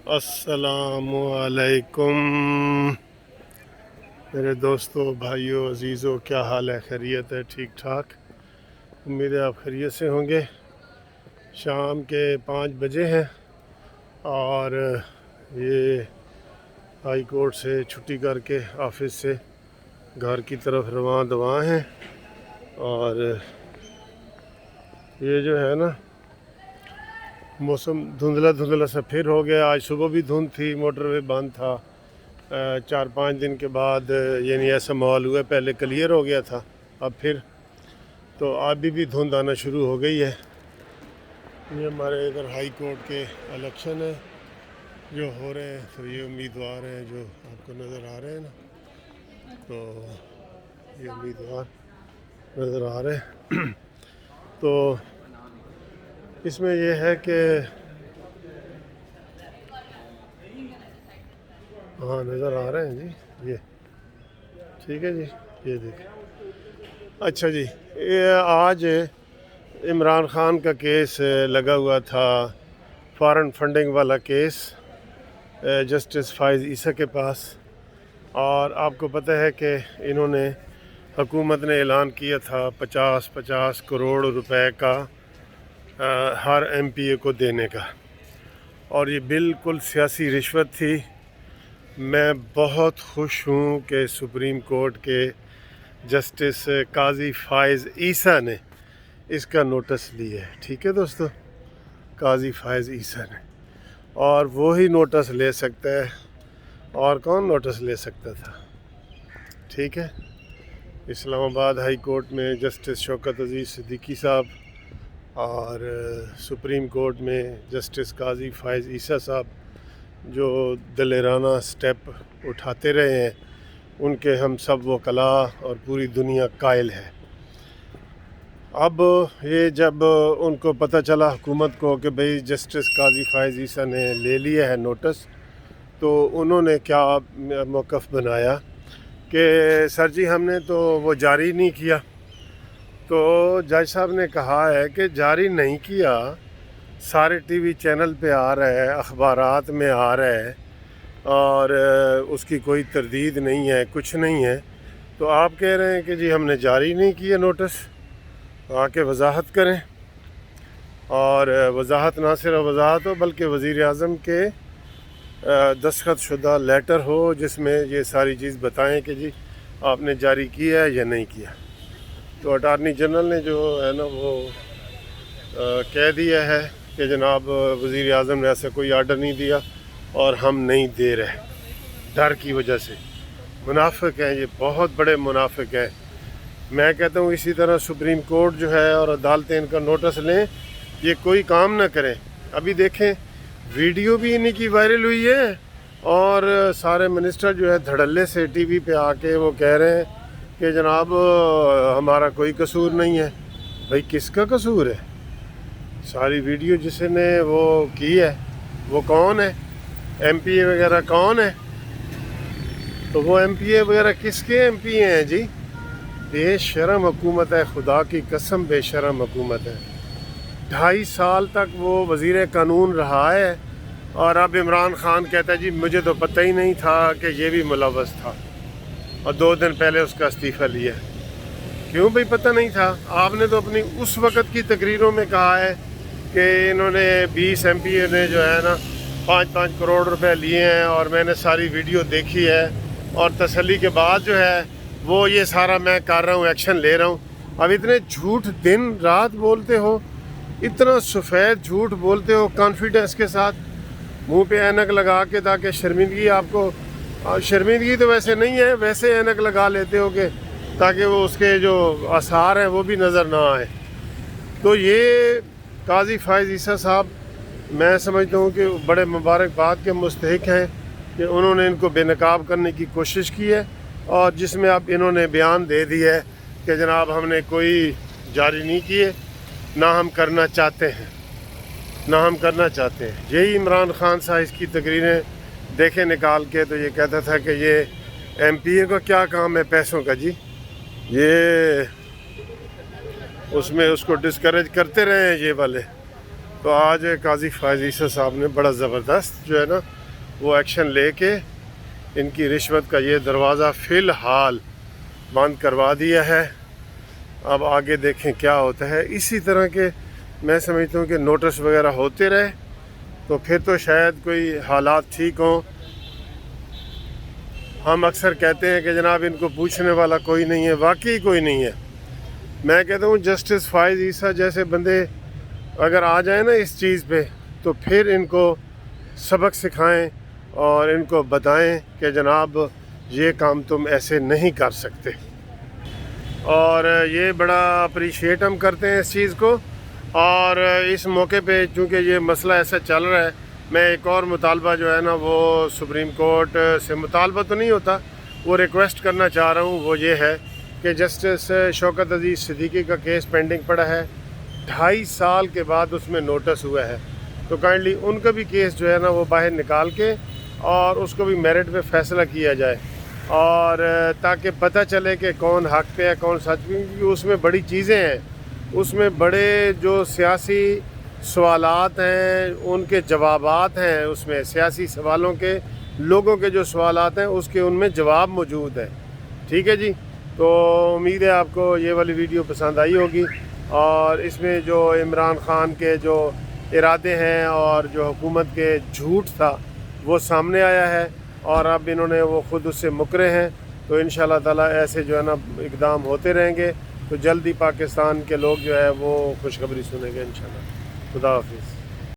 السلام علیکم میرے دوستوں، بھائیوں، عزیزوں، کیا حال ہے؟ خیریت ہے؟ ٹھیک ٹھاک؟ امید ہے آپ خیریت سے ہوں گے۔ شام کے 5 بجے ہیں اور یہ ہائی کورٹ سے چھٹی کر کے آفس سے گھر کی طرف رواں دواں ہیں، اور یہ جو ہے نا موسم دھندلا دھندلا سا پھر ہو گیا۔ آج صبح بھی دھند تھی، موٹر وے بند تھا۔ 4-5 دن کے بعد یعنی ایسا ماحول ہوا، پہلے کلیئر ہو گیا تھا، اب پھر تو ابھی بھی دھند آنا شروع ہو گئی ہے۔ یہ ہمارے ادھر ہائی کورٹ کے الیکشن ہیں جو ہو رہے ہیں، تو یہ امیدوار ہیں جو آپ کو نظر آ رہے ہیں نا، تو یہ امیدوار نظر آ رہے ہیں۔ تو اس میں یہ ہے کہ ہاں نظر آ رہے ہیں جی، یہ ٹھیک ہے جی، یہ دیکھیں۔ اچھا جی، یہ آج عمران خان کا کیس لگا ہوا تھا، فارن فنڈنگ والا کیس، جسٹس فائز عیسیٰ کے پاس، اور آپ کو پتہ ہے کہ انہوں نے حکومت نے اعلان کیا تھا 50 کروڑ روپے کا ہر ایم پی اے کو دینے کا، اور یہ بالکل سیاسی رشوت تھی۔ میں بہت خوش ہوں کہ سپریم کورٹ کے جسٹس قاضی فائز عیسیٰ نے اس کا نوٹس لیا ہے۔ ٹھیک ہے دوستو، قاضی فائز عیسیٰ نے، اور وہی نوٹس لے سکتا ہے، اور کون نوٹس لے سکتا تھا؟ ٹھیک ہے، اسلام آباد ہائی کورٹ میں جسٹس شوکت عزیز صدیقی صاحب، اور سپریم کورٹ میں جسٹس قاضی فائز عیسیٰ صاحب جو دلیرانہ سٹیپ اٹھاتے رہے ہیں، ان کے ہم سب وکلاء اور پوری دنیا قائل ہے۔ اب یہ جب ان کو پتہ چلا حکومت کو کہ بھئی جسٹس قاضی فائز عیسیٰ نے لے لیا ہے نوٹس، تو انہوں نے کیا موقف بنایا کہ سر جی ہم نے تو وہ جاری نہیں کیا۔ تو جج صاحب نے کہا ہے کہ جاری نہیں کیا، سارے ٹی وی چینل پہ آ رہا ہے، اخبارات میں آ رہا ہے، اور اس کی کوئی تردید نہیں ہے، کچھ نہیں ہے، تو آپ کہہ رہے ہیں کہ جی ہم نے جاری نہیں کیا نوٹس؟ آ کے وضاحت کریں، اور وضاحت نہ صرف وضاحت ہو بلکہ وزیر اعظم کے دستخط شدہ لیٹر ہو جس میں یہ ساری چیز بتائیں کہ جی آپ نے جاری کیا ہے یا نہیں کیا۔ تو اٹارنی جنرل نے جو ہے نا وہ کہہ دیا ہے کہ جناب وزیر اعظم نے ایسا کوئی آرڈر نہیں دیا اور ہم نہیں دے رہے، ڈر کی وجہ سے۔ منافق ہیں یہ، بہت بڑے منافق ہیں۔ میں کہتا ہوں اسی طرح سپریم کورٹ جو ہے اور عدالتیں ان کا نوٹس لیں، یہ کوئی کام نہ کریں۔ ابھی دیکھیں ویڈیو بھی انہی کی وائرل ہوئی ہے، اور سارے منسٹر جو ہے دھڑلے سے ٹی وی پہ آ کے وہ کہہ رہے ہیں کہ جناب ہمارا کوئی قصور نہیں ہے۔ بھائی کس کا قصور ہے؟ ساری ویڈیو جس نے وہ کی ہے وہ کون ہے؟ ایم پی اے وغیرہ کون ہے؟ تو وہ ایم پی اے وغیرہ کس کے ایم پی اے ہیں جی؟ بے شرم حکومت ہے، خدا کی قسم بے شرم حکومت ہے۔ 2.5 سال تک وہ وزیر قانون رہا ہے، اور اب عمران خان کہتا ہے جی مجھے تو پتہ ہی نہیں تھا کہ یہ بھی ملوث تھا، اور 2 دن پہلے اس کا استعفیٰ لیا۔ کیوں بھئی پتہ نہیں تھا؟ آپ نے تو اپنی اس وقت کی تقریروں میں کہا ہے کہ انہوں نے 20 ایم پی اے نے جو ہے نا 5 کروڑ روپے لیے ہیں، اور میں نے ساری ویڈیو دیکھی ہے، اور تسلی کے بعد جو ہے وہ یہ سارا میں کر رہا ہوں، ایکشن لے رہا ہوں۔ اب اتنے جھوٹ دن رات بولتے ہو، اتنا سفید جھوٹ بولتے ہو کانفیڈنس کے ساتھ، منہ پہ اینک لگا کے، تاکہ شرمندگی آپ کو، شرمندگی تو ویسے نہیں ہے، ویسے اینک لگا لیتے ہو کہ تاکہ وہ اس کے جو آثار ہیں وہ بھی نظر نہ آئے۔ تو یہ قاضی فائز عیسیٰ صاحب میں سمجھتا ہوں کہ بڑے مبارکباد کے مستحق ہیں کہ انہوں نے ان کو بے نقاب کرنے کی کوشش کی ہے، اور جس میں اب انہوں نے بیان دے دیا ہے کہ جناب ہم نے کوئی جاری نہیں کیے، نہ ہم کرنا چاہتے ہیں، نہ ہم کرنا چاہتے ہیں۔ یہی عمران خان صاحب اس کی تقریریں دیکھیں نکال کے، تو یہ کہتا تھا کہ یہ ایم پی اے کا کیا کام ہے پیسوں کا جی، یہ اس میں اس کو ڈسکریج کرتے رہے ہیں یہ والے، تو آج قاضی فائز عیسیٰ صاحب نے بڑا زبردست جو ہے نا وہ ایکشن لے کے ان کی رشوت کا یہ دروازہ فی الحال بند کروا دیا ہے. اب آگے دیکھیں کیا ہوتا ہے. اسی طرح کے میں سمجھتا ہوں کہ نوٹس وغیرہ ہوتے رہے تو پھر تو شاید کوئی حالات ٹھیک ہوں. ہم اکثر کہتے ہیں کہ جناب ان کو پوچھنے والا کوئی نہیں ہے، واقعی کوئی نہیں ہے. میں کہتا ہوں جسٹس فائز عیسیٰ جیسے بندے اگر آ جائیں نا اس چیز پہ تو پھر ان کو سبق سکھائیں اور ان کو بتائیں کہ جناب یہ کام تم ایسے نہیں کر سکتے. اور یہ بڑا اپریشیٹ ہم کرتے ہیں اس چیز کو. اور اس موقع پہ چونکہ یہ مسئلہ ایسا چل رہا ہے، میں ایک اور مطالبہ جو ہے نا وہ سپریم کورٹ سے مطالبہ تو نہیں ہوتا، وہ ریکویسٹ کرنا چاہ رہا ہوں. وہ یہ ہے کہ جسٹس شوکت عزیز صدیقی کا کیس پینڈنگ پڑا ہے، 2.5 سال کے بعد اس میں نوٹس ہوا ہے. تو کائنڈلی ان کا بھی کیس جو ہے نا وہ باہر نکال کے اور اس کو بھی میرٹ پہ فیصلہ کیا جائے، اور تاکہ پتہ چلے کہ کون حق پہ ہے کون سچ پہ. کیونکہ اس میں بڑی چیزیں ہیں، اس میں بڑے جو سیاسی سوالات ہیں ان کے جوابات ہیں، اس میں سیاسی سوالوں کے لوگوں کے جو سوالات ہیں اس کے ان میں جواب موجود ہے. ٹھیک ہے جی. تو امید ہے آپ کو یہ والی ویڈیو پسند آئی ہوگی، اور اس میں جو عمران خان کے جو ارادے ہیں اور جو حکومت کے جھوٹ تھا وہ سامنے آیا ہے، اور اب انہوں نے وہ خود اس سے مکرے ہیں. تو انشاءاللہ تعالیٰ ایسے جو ہے نا اقدام ہوتے رہیں گے تو جلدی پاکستان کے لوگ جو ہے وہ خوشخبری سنیں گے انشاءاللہ. خدا حافظ.